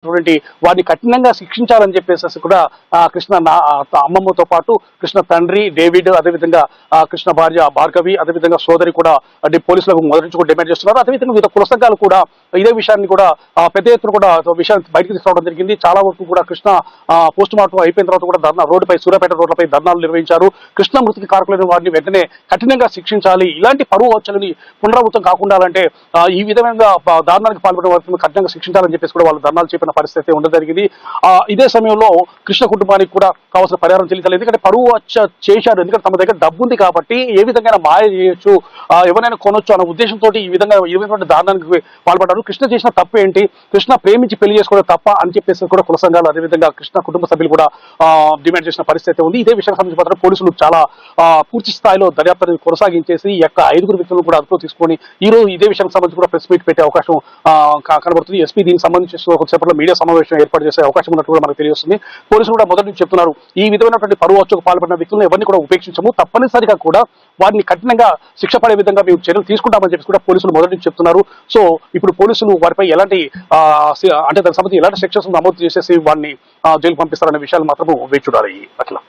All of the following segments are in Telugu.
వారిని కఠినంగా శిక్షించాలని చెప్పేసి కూడా కృష్ణ అమ్మమ్మతో పాటు కృష్ణ తండ్రి డేవిడ్, అదేవిధంగా కృష్ణ భార్య భార్గవి, అదేవిధంగా సోదరి కూడా పోలీసులకు మొదటి నుంచి కూడా డిమాండ్ చేస్తున్నారు. అదేవిధంగా వివిధ కుల సంఘాలు కూడా ఇదే విషయాన్ని కూడా పెద్ద ఎత్తున కూడా విషయాన్ని బయటకు తీసుకురావడం జరిగింది. చాలా వరకు కూడా కృష్ణ పోస్ట్ మార్టం అయిపోయిన తర్వాత కూడా ధర్నా రోడ్డుపై సూర్యాపేట రోడ్లపై ధర్నాలు నిర్వహించారు. కృష్ణ మృతికి కారకులైన వారిని వెంటనే కఠినంగా శిక్షించాలి, ఇలాంటి పరువు హత్యలని పునరావృతం కాకుండా అంటే ఈ విధంగా దారుణానికి పాల్పడిన వారిని కఠినంగా శిక్షించాలని చెప్పేసి కూడా వాళ్ళు ధర్నాలు చెప్పిన పరిస్థితి ఉండడం జరిగింది. ఇదే సమయంలో కృష్ణ కుటుంబానికి కూడా కావాల్సిన పరిహారం చెల్లించాలి. ఎందుకంటే పరువు హత్య చేశారు, ఎందుకంటే తమ దగ్గర డబ్బు ఉంది కాబట్టి ఏ విధంగా మాయ చేయొచ్చు, ఎవరైనా కొనొచ్చు అన్న ఉద్దేశంతో ఈ విధంగా దారుణానికి పాల్పడ్డారు. కృష్ణ చేసిన తప్పు ఏంటి, కృష్ణ ప్రేమించి పెళ్లి చేసుకోవడం తప్ప అని చెప్పేసి కూడా కుల సంఘాలు అదేవిధంగా కృష్ణ కుటుంబ సభ్యులు కూడా డిమాండ్ చేసిన పరిస్థితి ఉంది. ఇదే విషయానికి సంబంధించి మాత్రం పోలీసులు చాలా పూర్తి స్థాయిలో దర్యాప్తును కొనసాగించేసి ఈ యొక్క 5 వ్యక్తులను కూడా అదుపులో తీసుకొని ఈ రోజు ఇదే విషయానికి సంబంధించి కూడా ప్రెస్ మీట్ పెట్టే అవకాశం కనబడుతుంది. ఎస్పీ దీనికి సంబంధించి కొద్దిసేపట్లో మీడియా సమావేశం ఏర్పాటు చేసే అవకాశం ఉన్నట్టు కూడా మనకు తెలియజేస్తుంది. పోలీసులు కూడా మొదటి నుంచి చెప్తున్నారు, ఈ విధమైనటువంటి పరువు హత్యకు పాల్పడిన వ్యక్తులను ఎవరిని కూడా ఉపేక్షించము, తప్పనిసరిగా కూడా వారిని కఠినంగా శిక్ష పడే విధంగా మేము చర్యలు తీసుకుంటామని చెప్పి కూడా పోలీసులు మొదటి నుంచి చెప్తున్నారు. సో ఇప్పుడు పోలీసులు వారిపై ఎలాంటి అంటే దానికి సంబంధించి ఎలాంటి సెక్షన్స్ నమోదు చేసేసి వారిని జైలు పంపిస్తారనే విషయాలు మాత్రము వేచి చూడాలి. అట్లా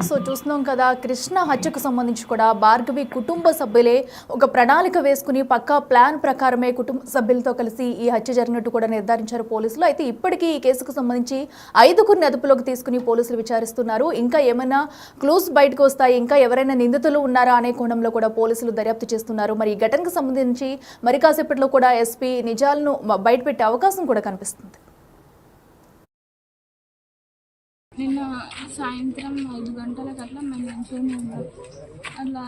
సో చూస్తున్నాం కదా, కృష్ణ హత్యకు సంబంధించి కూడా భార్గవి కుటుంబ సభ్యులే ఒక ప్రణాళిక వేసుకుని పక్కా ప్లాన్ ప్రకారమే కుటుంబ సభ్యులతో కలిసి ఈ హత్య జరిగినట్టు కూడా నిర్ధారించారు పోలీసులు. అయితే ఇప్పటికీ ఈ కేసుకు సంబంధించి 5గురిని అదుపులోకి తీసుకుని పోలీసులు విచారిస్తున్నారు. ఇంకా ఏమైనా క్లూస్ బయటకు వస్తాయి, ఇంకా ఎవరైనా నిందితులు ఉన్నారా అనే కోణంలో కూడా పోలీసులు దర్యాప్తు చేస్తున్నారు. మరి ఈ ఘటనకు సంబంధించి మరి కాసేపట్లో కూడా ఎస్పీ నిజాలను బయటపెట్టే అవకాశం కూడా కనిపిస్తుంది. నిన్న సాయంత్రం 5 గంటలకు అట్లా మేము మంచిగానే ఉన్నాం. అట్లా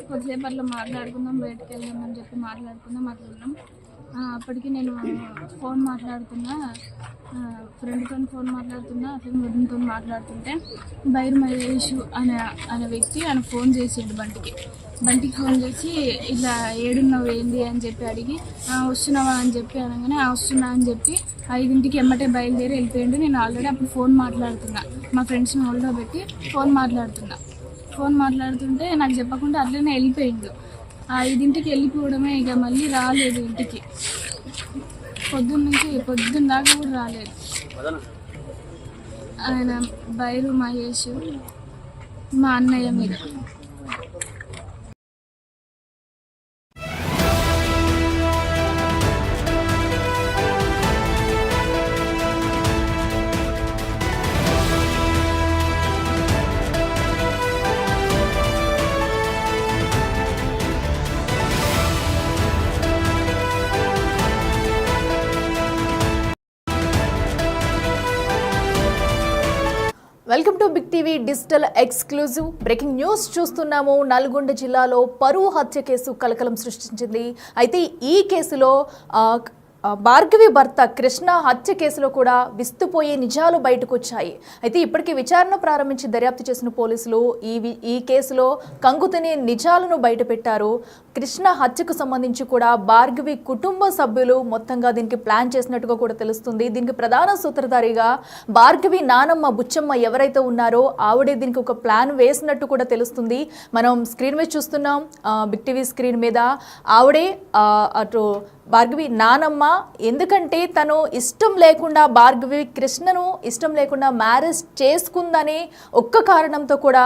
కొద్దిసేపు అట్లా మాట్లాడుకుందాం, బయటకు వెళ్దామని చెప్పి మాట్లాడుకుందాం. అప్పటికి నేను ఫోన్ మాట్లాడుతున్నా, ఫ్రెండ్తో ఫోన్ మాట్లాడుతున్నా, అట్లా వదినతో మాట్లాడుతుంటే బైర్ మహేష్ అనే వ్యక్తి ఆయన ఫోన్ చేసిండు బంటికి ఫోన్ చేసి ఇట్లా ఏడున్నావు ఏంది అని చెప్పి అడిగి వస్తున్నావా అని చెప్పి అనగానే వస్తున్నా అని చెప్పి 5ంటికి ఎమ్మటే బయలుదేరి వెళ్ళిపోయిండు. నేను ఆల్రెడీ అప్పుడు ఫోన్ మాట్లాడుతున్నా, మా ఫ్రెండ్స్ని హోల్డ్లో పెట్టి ఫోన్ మాట్లాడుతుంటే నాకు చెప్పకుండా అట్లనే వెళ్ళిపోయిండు. 5ంటికి వెళ్ళిపోవడమే, ఇక మళ్ళీ రాలేదు ఇంటికి. పొద్దున్న దాకా కూడా రాలేదు. ఆయన బైరు మహేష్ మా అన్నయ్య మీద. Welcome to big TV digital exclusive breaking news చూస్తున్నాము. నల్గొండ జిల్లాలో పరువు హత్య కేసు కలకలం సృష్టించింది. అయితే ఈ కేసులో భార్గవి భర్త కృష్ణ హత్య కేసులో కూడా విస్తుపోయే నిజాలు బయటకు వచ్చాయి. అయితే ఇప్పటికీ విచారణ ప్రారంభించి దర్యాప్తు చేసిన పోలీసులు ఈ కేసులో కంగుతినే నిజాలను బయటపెట్టారు. కృష్ణ హత్యకు సంబంధించి కూడా భార్గవి కుటుంబ సభ్యులు మొత్తంగా దీనికి ప్లాన్ చేసినట్టుగా కూడా తెలుస్తుంది. దీనికి ప్రధాన సూత్రధారిగా భార్గవి నానమ్మ బుచ్చమ్మ ఎవరైతే ఉన్నారో ఆవిడే దీనికి ఒక ప్లాన్ వేసినట్టు కూడా తెలుస్తుంది. మనం స్క్రీన్ మీద చూస్తున్నాం, బిగ్ టీవీ స్క్రీన్ మీద ఆవిడే అటు భార్గవి నానమ్మ, ఎందుకంటే తను ఇష్టం లేకుండా భార్గవి కృష్ణను ఇష్టం లేకుండా మ్యారేజ్ చేసుకుందని ఒక్క కారణంతో కూడా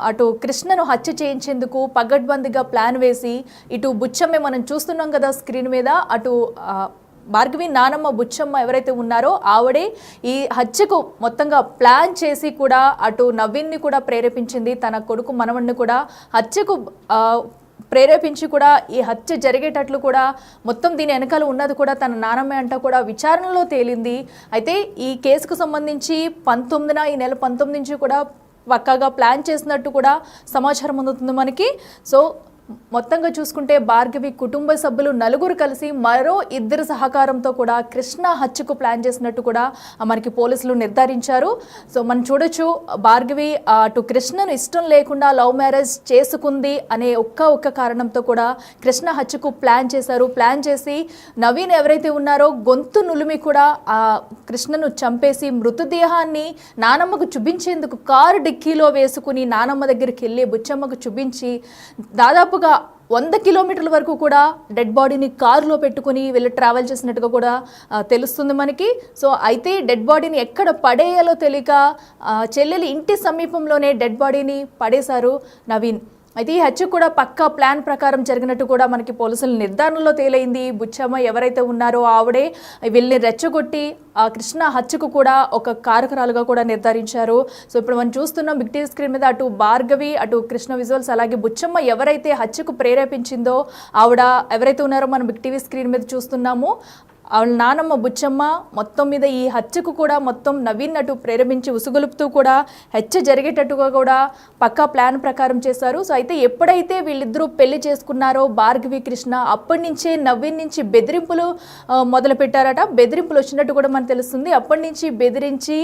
అటు కృష్ణను హత్య చేయించేందుకు పగడ్బందీగా ప్లాన్ వేసి ఇటు బుచ్చమ్మే మనం చూస్తున్నాం కదా స్క్రీన్ మీద, అటు భార్గవి నానమ్మ బుచ్చమ్మ ఎవరైతే ఉన్నారో ఆవిడే ఈ హత్యకు మొత్తంగా ప్లాన్ చేసి కూడా అటు నవీన్ని కూడా ప్రేరేపించింది, తన కొడుకు మనవణ్ణి కూడా హత్యకు ప్రేరేపించి కూడా ఈ హత్య జరిగేటట్లు కూడా మొత్తం దీని వెనకాల ఉన్నది కూడా తన నానమ్మ అంట కూడా విచారణలో తేలింది. అయితే ఈ కేసుకు సంబంధించి 19న ఈ నెల 19 నుంచి కూడా పక్కాగా ప్లాన్ చేసినట్టు కూడా సమాచారం అందుతుంది మనకి. సో మొత్తంగా చూసుకుంటే భార్గవి కుటుంబ సభ్యులు 4 కలిసి మరో 2 సహకారంతో కూడా కృష్ణ హత్యకు ప్లాన్ చేసినట్టు కూడా మనకి పోలీసులు నిర్ధారించారు. సో మనం చూడొచ్చు, భార్గవి అటు కృష్ణను ఇష్టం లేకుండా లవ్ మ్యారేజ్ చేసుకుంది అనే ఒక్క కారణంతో కూడా కృష్ణ హత్యకు ప్లాన్ చేశారు. ప్లాన్ చేసి నవీన్ ఎవరైతే ఉన్నారో గొంతు నులిమి కూడా ఆ కృష్ణను చంపేసి మృతదేహాన్ని నానమ్మకు చూపించేందుకు కారు డిక్కీలో వేసుకుని నానమ్మ దగ్గరికి వెళ్ళి బుచ్చమ్మకు చూపించి దాదాపు 100 కిలోమీటర్ల వరకు కూడా డెడ్ బాడీని కారులో పెట్టుకుని వెళ్ళి ట్రావెల్ చేసినట్టుగా కూడా తెలుస్తుంది మనకి. సో అయితే డెడ్ బాడీని ఎక్కడ పడేయాలో తెలియక చెల్లెలి ఇంటి సమీపంలోనే డెడ్ బాడీని పడేశారు నవీన్. అయితే ఈ హత్య కూడా పక్కా ప్లాన్ ప్రకారం జరిగినట్టు కూడా మనకి పోలీసుల నిర్ధారణలో తేలైంది. బుచ్చమ్మ ఎవరైతే ఉన్నారో ఆవిడే వీళ్ళని రెచ్చగొట్టి ఆ కృష్ణ హత్యకు కూడా ఒక కారకురాలుగా కూడా నిర్ధారించారు. సో ఇప్పుడు మనం చూస్తున్నాం బిగ్ టీవీ స్క్రీన్ మీద అటు భార్గవి అటు కృష్ణ విజువల్స్, అలాగే బుచ్చమ్మ ఎవరైతే హత్యకు ప్రేరేపించిందో ఆవిడ ఎవరైతే ఉన్నారో మనం బిగ్ టీవీ స్క్రీన్ మీద చూస్తున్నాము. వాళ్ళ నానమ్మ బుచ్చమ్మ మొత్తం మీద ఈ హత్యకు కూడా మొత్తం నవీన్ అటు ప్రేరేపించి ఉసుగొలుపుతూ కూడా హత్య జరిగేటట్టుగా కూడా పక్కా ప్లాన్ ప్రకారం చేశారు. సో అయితే ఎప్పుడైతే వీళ్ళిద్దరూ పెళ్లి చేసుకున్నారో భార్గవి కృష్ణ అప్పటి నుంచే నవీన్ నుంచి బెదిరింపులు మొదలు పెట్టారట. బెదిరింపులు వచ్చినట్టు కూడా మనకు తెలుస్తుంది. అప్పటి నుంచి బెదిరించి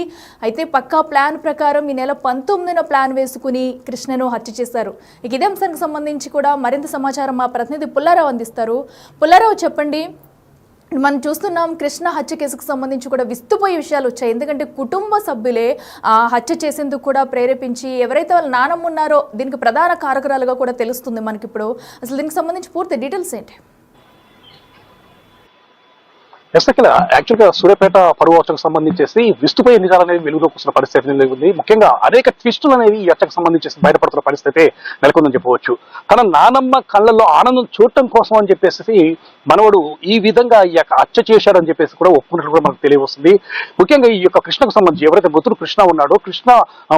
అయితే పక్కా ప్లాన్ ప్రకారం ఈ నెల 19న ప్లాన్ వేసుకుని కృష్ణను హత్య చేశారు. ఇక ఇదే అంశానికి సంబంధించి కూడా మరింత సమాచారం మా ప్రతినిధి పుల్లారావు అందిస్తారు. పుల్లారావు చెప్పండి, మనం చూస్తున్నాం కృష్ణ హత్య కేసుకు సంబంధించి కూడా విస్తుపోయే విషయాలు వచ్చాయి. ఎందుకంటే కుటుంబ సభ్యులే హత్య చేసేందుకు కూడా ప్రేరేపించి ఎవరైతే వాళ్ళ నానమ్మ ఉన్నారో దీనికి ప్రధాన కారకురాలుగా కూడా తెలుస్తుంది మనకి. ఇప్పుడు అసలు దీనికి సంబంధించి పూర్తి డీటెయిల్స్ ఏంటి? యాక్చువల్గా సూర్యాపేట పరువు హత్యకు సంబంధించేసి విస్తుపోయే నిజాలు అనేవి వెలుగులోకి వస్తున్న పరిస్థితి ఉంది. ముఖ్యంగా అనేక ట్విస్టులు అనేవి ఈ హత్యకు సంబంధించేసి బయటపడుతున్న పరిస్థితి నెలకొందని చెప్పవచ్చు. తన నానమ్మ కళ్ళల్లో ఆనందం చూడటం కోసం అని చెప్పేసి మనవడు ఈ విధంగా ఈ యొక్క హత్య చేశారని చెప్పేసి కూడా ఒప్పుకున్నట్లు కూడా మనకు తెలియవస్తుంది. ముఖ్యంగా ఈ యొక్క కృష్ణకు సంబంధించి ఎవరైతే మృతుడు కృష్ణ ఉన్నాడో కృష్ణ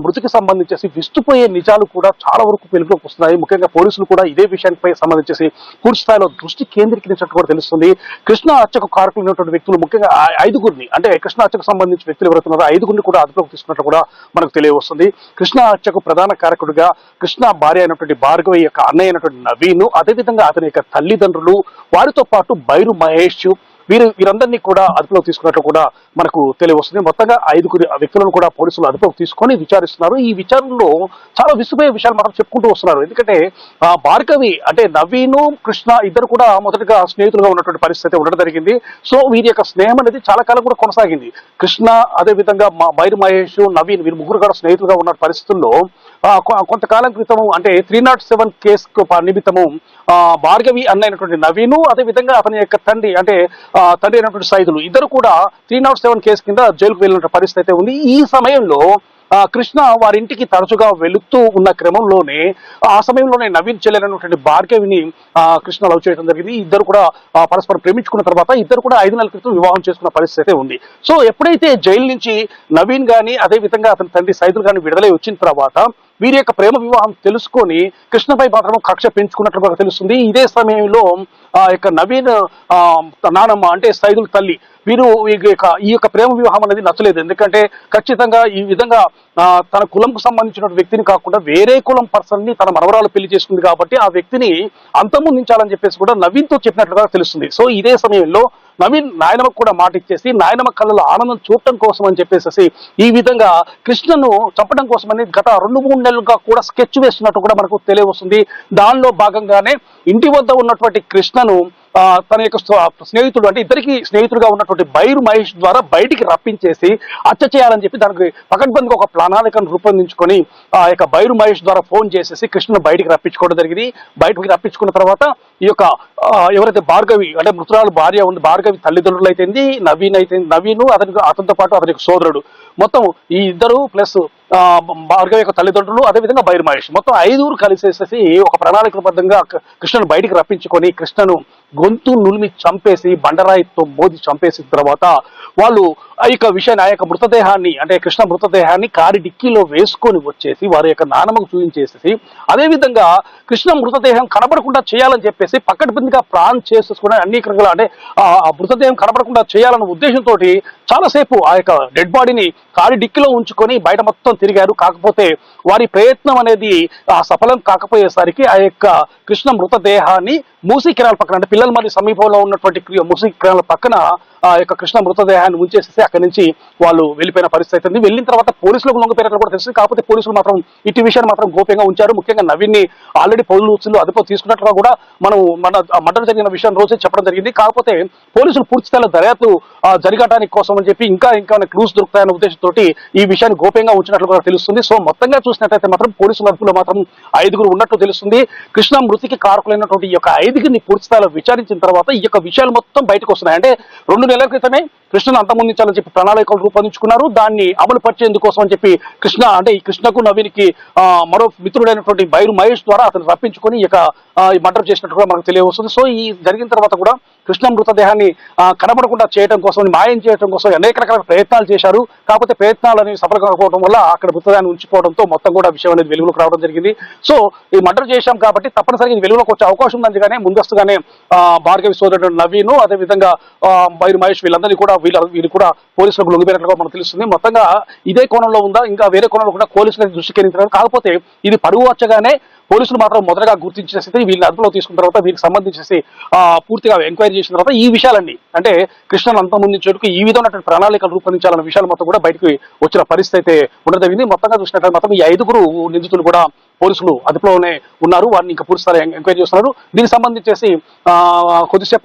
మృతికి సంబంధించేసి విస్తుపోయే నిజాలు కూడా చాలా వరకు వెలుగులోకి వస్తున్నాయి. ముఖ్యంగా పోలీసులు కూడా ఇదే విషయానికి సంబంధించేసి పూర్తి స్థాయిలో దృష్టి కేంద్రీకరించినట్టు కూడా తెలుస్తుంది. కృష్ణ హత్యకు కారకులు వ్యక్తులు ముఖ్యంగా 5గురిని అంటే కృష్ణ హత్యకు సంబంధించిన వ్యక్తులు ఎవరుతున్నారో 5గురిని కూడా అదుపులోకి తీసుకున్నట్లు కూడా మనకు తెలియవస్తుంది. కృష్ణ హత్యకు ప్రధాన కారకుడిగా కృష్ణ భార్య అయినటువంటి భార్గవి యొక్క అన్నయ్య అయినటువంటి నవీన్, అదేవిధంగా అతని యొక్క తల్లిదండ్రులు, వారితో పాటు బైరు మహేష్ వీరందరినీ కూడా అదుపులోకి తీసుకున్నట్లు కూడా మనకు తెలియవస్తుంది. మొత్తంగా 5 వ్యక్తులను కూడా పోలీసులు అదుపులోకి తీసుకొని విచారిస్తున్నారు. ఈ విచారణలో చాలా విసుపోయే విషయాలు మాత్రం చెప్పుకుంటూ వస్తున్నారు. ఎందుకంటే భార్గవి అంటే నవీను కృష్ణ ఇద్దరు కూడా మొదటగా స్నేహితులుగా ఉన్నటువంటి పరిస్థితి ఉండడం జరిగింది. సో వీరి యొక్క స్నేహం అనేది చాలా కాలం కూడా కొనసాగింది. కృష్ణ అదేవిధంగా బైరు మహేష్ నవీన్ వీరు ముగ్గురు కూడా స్నేహితులుగా ఉన్న పరిస్థితుల్లో కొంతకాలం క్రితము అంటే 307 కేసు నిమిత్తము భార్గవి అన్నైనటువంటి నవీను అదేవిధంగా అతని యొక్క తండ్రి అయినటువంటి సైదులు ఇద్దరు కూడా 307 కేసు కింద జైలుకు వెళ్ళిన పరిస్థితి అయితే ఉంది. ఈ సమయంలో కృష్ణ వారింటికి తరచుగా వెళుతూ ఉన్న క్రమంలోనే ఆ సమయంలోనే నవీన్ చెల్లెలైనటువంటి భార్గవిని కృష్ణ లవ్ చేయడం జరిగింది. ఇద్దరు కూడా పరస్పరం ప్రేమించుకున్న తర్వాత ఇద్దరు కూడా 5 నెలల క్రితం వివాహం చేసుకున్న పరిస్థితి ఉంది. సో ఎప్పుడైతే జైలు నుంచి నవీన్ గాని అదే విధంగా అతని తండ్రి సైదులు గాని విడుదలై వచ్చిన తర్వాత వీరి యొక్క ప్రేమ వివాహం తెలుసుకొని కృష్ణపై మాత్రం కక్ష పెంచుకున్నట్లుగా తెలుస్తుంది. ఇదే సమయంలో యొక్క నవీన్ నానమ్మ అంటే సైదుల తల్లి వీరు ఈ యొక్క ప్రేమ వివాహం అనేది నచ్చలేదు. ఎందుకంటే ఖచ్చితంగా ఈ విధంగా తన కులంకు సంబంధించిన వ్యక్తిని కాకుండా వేరే కులం పర్సన్ ని తన మనవరాలు పెళ్లి చేసుకుంది కాబట్టి ఆ వ్యక్తిని అంతమొందించాలని చెప్పేసి కూడా నవీన్ తో చెప్పినట్లుగా తెలుస్తుంది. సో ఇదే సమయంలో నవీన్ నాయనమ్మకు కూడా మాట ఇచ్చేసి నాయనమ్మ కళ్ళలో ఆనందం చూడటం కోసం అని చెప్పేసి ఈ విధంగా కృష్ణను చంపడం కోసం అని గత 2-3 నెలలుగా కూడా స్కెచ్ వేస్తున్నట్టు కూడా మనకు తెలియవస్తుంది. దానిలో భాగంగానే ఇంటి వద్ద ఉన్నటువంటి కృష్ణను తన యొక్క స్నేహితుడు అంటే ఇద్దరికి స్నేహితుడుగా ఉన్నటువంటి బైరు మహేష్ ద్వారా బయటికి రప్పించేసి హత్య చేయాలని చెప్పి దానికి పకడ్బందీగా ఒక ప్రణాళికను రూపొందించుకొని ఆ యొక్క బైరు మహేష్ ద్వారా ఫోన్ చేసేసి కృష్ణను బయటికి రప్పించుకోవడం జరిగింది. బయటకి రప్పించుకున్న తర్వాత ఈ యొక్క ఎవరైతే భార్గవి అంటే మృతురాలు భార్య ఉంది భార్గవి తల్లిదండ్రులు అయితేంది నవీను అతనితో పాటు అతని యొక్క సోదరుడు మొత్తం ఈ ఇద్దరు ప్లస్ భార్గవి యొక్క తల్లిదండ్రులు అదేవిధంగా బైరు మహేష్ మొత్తం 5 కలిసేసేసి ఒక ప్రణాళికబద్ధంగా కృష్ణను బయటికి రప్పించుకొని కృష్ణను గొంతు నులిమి చంపేసి బండరాయితో మోది చంపేసిన తర్వాత వాళ్ళు ఆ యొక్క మృతదేహాన్ని అంటే కృష్ణ మృతదేహాన్ని కారి డిక్కీలో వేసుకొని వచ్చేసి వారి యొక్క నానమ్మకు చూపించేసేసి అదేవిధంగా కృష్ణ మృతదేహం కనబడకుండా చేయాలని చెప్పేసి పక్కటిబందిగా ప్లాన్ చేసేసుకుని అన్ని రకాల అంటే ఆ మృతదేహం కనబడకుండా చేయాలన్న ఉద్దేశంతో చాలాసేపు ఆ యొక్క డెడ్ బాడీని కారి డిక్కీలో ఉంచుకొని బయట మొత్తం తిరిగారు. కాకపోతే వారి ప్రయత్నం అనేది సఫలం కాకపోయేసరికి ఆ యొక్క కృష్ణ మృతదేహాన్ని మూసీ కెనాల్ పక్కన అంటే పిల్లల మరి సమీపంలో ఉన్నటువంటి మూసీ కెనాల్ పక్కన యొక్క కృష్ణ మృతదేహాన్ని ఉంచేసేసి అక్కడి నుంచి వాళ్ళు వెళ్ళిపోయిన పరిస్థితి ఉంది. వెళ్ళిన తర్వాత పోలీసులకు లొంగిపోయినట్లు కూడా తెలుస్తుంది. కాకపోతే పోలీసులు మాత్రం ఇటు విషయాన్ని మాత్రం గోప్యంగా ఉంచారు. ముఖ్యంగా నవీన్ ని ఆల్రెడీ పోలీసులు అదుపులో తీసుకున్నట్లుగా కూడా మనం మర్డర్ జరిగిన విషయం రోజే చెప్పడం జరిగింది. కాకపోతే పోలీసులు పూర్తి స్థాయిలో దర్యాప్తు జరగడానికి కోసం అని చెప్పి ఇంకా క్లూస్ దొరుకుతాయన్న ఉద్దేశంతో ఈ విషయాన్ని గోప్యంగా ఉంచినట్లు కూడా తెలుస్తుంది. సో మొత్తంగా చూసినట్లయితే మాత్రం పోలీసుల అదుపులో మాత్రం 5 ఉన్నట్టు తెలుస్తుంది. కృష్ణ మృతికి కారకులైనటువంటి ఈ యొక్క 5 పూర్తి స్థాయిలో విచారించిన తర్వాత ఈ యొక్క విషయాలు మొత్తం బయటకు వస్తున్నాయి. అంటే 2 నెలల క్రితమే కృష్ణను అంతమొందించాలని చెప్పి ప్రణాళికలు రూపొందించుకున్నారు. దాన్ని అమలు పరిచేందుకోసం అని చెప్పి ఈ కృష్ణకు నవీన్కి మరో మిత్రుడైనటువంటి బైరు మహేష్ ద్వారా అతను రప్పించుకొని ఇక మర్డర్ చేసినట్టు కూడా మనకు తెలియవస్తుంది. సో ఈ జరిగిన తర్వాత కూడా కృష్ణ మృతదేహాన్ని కనబడకుండా చేయడం కోసం, మాయం చేయడం కోసం అనేక రకాల ప్రయత్నాలు చేశారు. కాకపోతే ప్రయత్నాలు అనేవి సఫలం కాకపోవడం వల్ల అక్కడ మృతదేహాన్ని ఉంచిపోవడంతో మొత్తం కూడా విషయం అనేది వెలుగులోకి రావడం జరిగింది. సో ఈ మర్డర్ చేశాం కాబట్టి తప్పనిసరిగా ఇది వెలుగులోకి వచ్చే అవకాశం ఉందని ముందస్తుగానే భార్గవి సోదరుడు నవీన్, అదేవిధంగా బైరు మహేష్ వీళ్ళందరినీ కూడా వీళ్ళు కూడా పోలీసులకు లొంగిపోయినట్లుగా మనకు తెలుస్తుంది. మొత్తంగా ఇదే కోణంలో ఉందా, ఇంకా వేరే కోణంలో కూడా పోలీసులకు దృష్టి కేంద్రించారు. కాకపోతే ఇది పరువు వచ్చగానే పోలీసులు మాత్రం మొదటగా గుర్తించేసి వీళ్ళని అదుపులో తీసుకున్న తర్వాత వీరికి సంబంధించేసి పూర్తిగా ఎంక్వైరీ చేసిన తర్వాత ఈ విషయాలన్నీ అంటే కృష్ణను అంతమొందించేందుకు ఈ విధమైన ప్రణాళికలు రూపొందించాలన్న విషయాలు మొత్తం కూడా బయటకు వచ్చిన పరిస్థితి అయితే ఉండడం జరిగింది. మొత్తంగా చూసినట్లయితే మాత్రం ఈ 5 నిందితులు కూడా పోలీసులు అదుపులోనే ఉన్నారు. వారిని ఇంకా పూర్తి స్థాయి ఎంక్వైరీ చేస్తున్నారు. దీనికి సంబంధించేసి కొద్దిసేపు